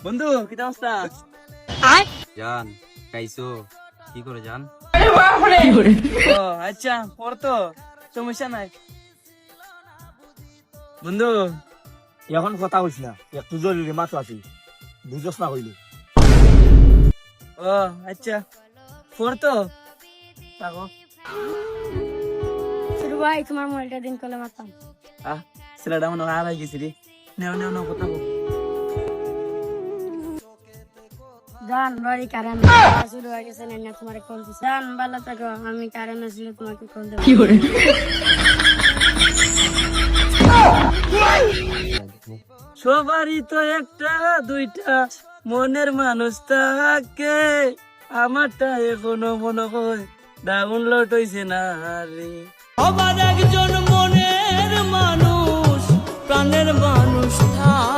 বন্ধু কি অবস্থা? জান খাইছো কি করে জান? ও আচ্ছা পর তো সমস্যা নাই। বন্ধু এখন কথা কইস না, একটু জরুরি মাত্র আছি, বুঝছ না কইলি। ও আচ্ছা পর তো থাকো। ছোট ভাই তোমার মোবাইলটা দিন কলে মাতাম। ছেলেটা মনে হয় হারাই গেছি রে। নেও নেও নেও কথা বল। জান বাড়ি কারণ শুরু হয়ে গেছে না তোমার কল দিছি। জান ভালো থাকো, আমি কারণ আসলে তোমাকে কল দেবো। সবারই তো একটা দুইটা মনের মানুষ থাকে, আমারটা এখনো মনে হয় ডাউনলোড হইছে না রে। আবার একজন মনের মানুষ প্রাণের মানুষ থাকে।